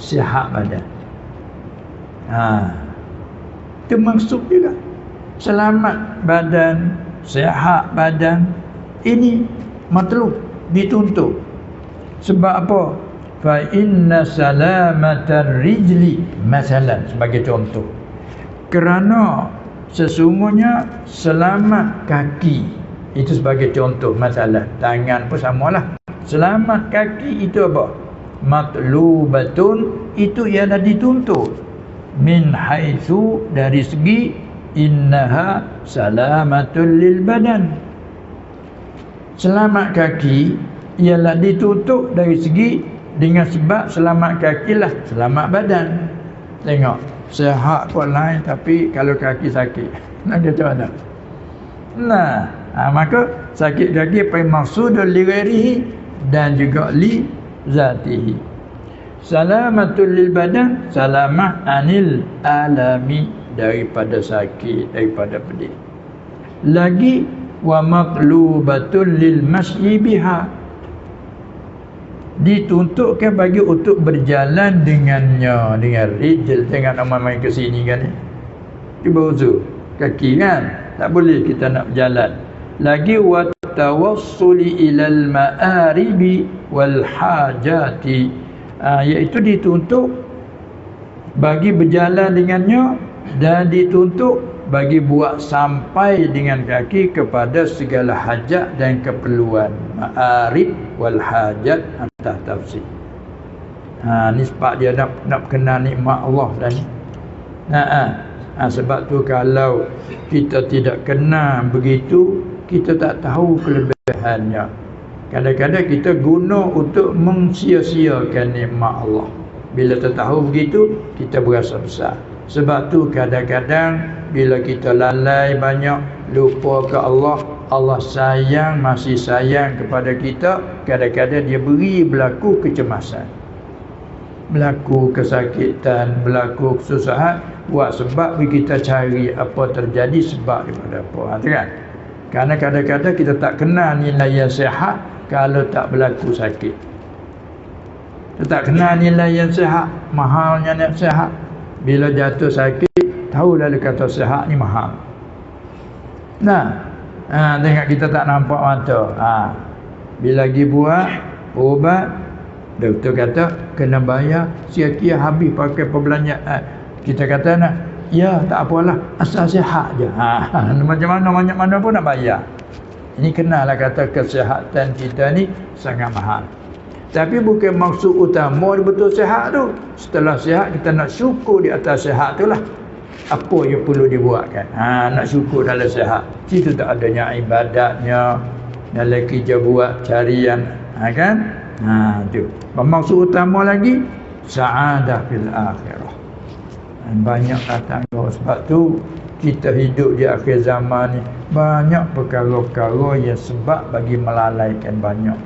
sihat badan. Itu maksud juga. Selamat badan, sihat badan. Ini matlub, dituntut. Sebab apa? Fa inna salamatar rijli masalan, sebagai contoh. Kerana sesungguhnya selamat kaki, itu sebagai contoh masalah. Tangan pun samalah. Selamat kaki itu apa? Matlubatun, itu ialah dituntut. Min haitsu, dari segi innaha salamatul lil badan. Selamat kaki ialah dituntut dari segi, dengan sebab selamat kaki lah selamat badan. Tengok, sihat pun lain, tapi kalau kaki sakit, nak dia macam mana? Maka sakit kaki apa maksudul li ghairihi, dan juga li zatihi. Salamatul lil badan, salamah anil alami, daripada sakit, daripada pedih. Lagi wa maqlubatul lil masyi biha, dituntutkan bagi untuk berjalan dengannya, dengan rijl. Tengok nama main ke sini kan, cuba uzur kaki kan, tak boleh kita nak berjalan. Lagi wa tawassuli ilal ma'aribi wal hajati, iaitu dituntut bagi berjalan dengannya, dan dituntut bagi buat sampai dengan kaki kepada segala hajat dan keperluan. Ma'arib wal hajat, antah tafsir. Ni sebab dia nak kenal nikmat Allah dah ni. Sebab tu kalau kita tidak kenal begitu, kita tak tahu kelebihannya. Kadang-kadang kita guna untuk mensia-siakan nikmat Allah. Bila kita tahu begitu, kita berasa besar. Sebab tu kadang-kadang bila kita lalai banyak, lupa ke Allah, Allah sayang, masih sayang kepada kita, kadang-kadang dia beri berlaku kecemasan, berlaku kesakitan, berlaku kesusahan. Buat sebab kita cari apa terjadi, sebab daripada apa. Kan? Karena kadang-kadang kita tak kenal nilai yang sihat kalau tak berlaku sakit. Kita tak kenal nilai yang sihat, mahalnya nak sihat. Bila jatuh sakit, tahu lalu kata sihat ni mahal. Tengok kita tak nampak mata. Bila pergi buat ubat, doktor kata kena bayar, sia-sia habis pakai perbelanjaan. Kita kata ya tak apalah, asal sihat je. Macam mana pun nak bayar. Ini kenalah kata kesihatan kita ni sangat mahal. Tapi bukan maksud utama betul sihat tu. Setelah sihat kita nak syukur di atas sihat tu lah. Apa yang perlu dibuatkan? Nak syukur dalam sihat. Situ tak adanya ibadatnya, dalam kerja buat carian, kan? Tu. Maksud utama lagi sa'adah fil akhirah. Banyak kata sebab tu kita hidup di akhir zaman ni banyak perkara-perkara yang sebab bagi melalaikan banyak.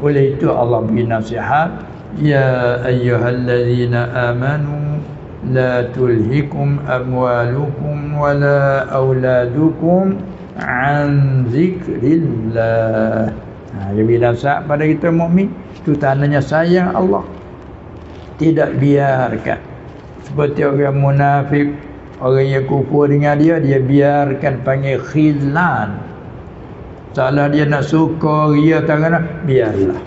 Oleh itu Allah beri nasihat, ya ayyuhallazina amanu la tulhikum amwalukum wala auladukum an zikrillah. Dia beri nasihat pada kita mukmin, itu tandanya sayang Allah. Tidak biarkan seperti orang munafik, orang yang kufur dengan dia biarkan, panggil khizlan. Salah dia nak suka, ria tangan, biarlah.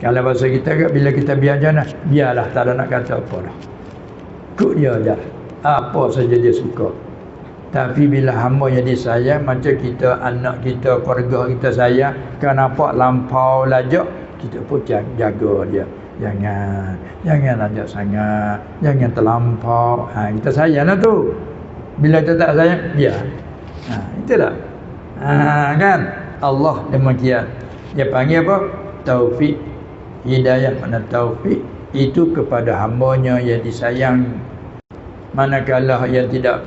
Kalau bahasa kita, bila kita biar jangan, biarlah, tak ada nak kata apa dah. Ikut dia je, apa saja dia suka. Tapi bila hamba yang disayang, macam kita, anak kita, keluarga kita sayang, kan nampak lampau lajak, kita pun jaga dia. Jangan lajak sangat, jangan terlampau. Kita sayanglah tu. Bila kita tak sayang, biar. Itulah. Kan Allah demikian. Dia panggil apa? Taufik. Hidayah, mana taufik itu kepada hambanya yang disayang. Manakala yang tidak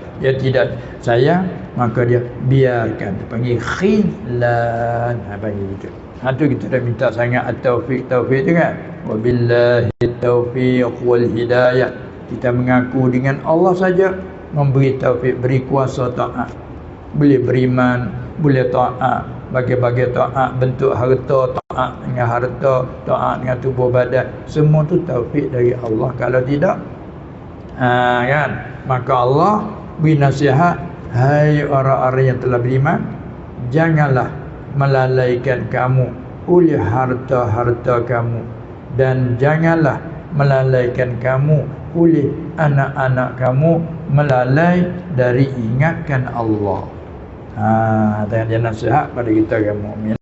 sayang, maka dia biarkan. Dia panggil khizlan. Panggil gitu. Tu kita dah minta sangat at-taufik tu kan. Wabillahi taufiq wal hidayah. Kita mengaku dengan Allah saja memberi taufik, beri kuasa taat. Boleh beriman, boleh taat, bagi-bagi taat, bentuk harta taat dengan harta, taat dengan tubuh badan, semua tu taufik dari Allah. Kalau tidak, kan, maka Allah beri nasihat, hai orang-orang yang telah beriman, janganlah melalaikan kamu oleh harta-harta kamu, dan janganlah melalaikan kamu oleh anak-anak kamu melalai dari ingatkan Allah. Dan dia nasihat pada kita kaum mukmin.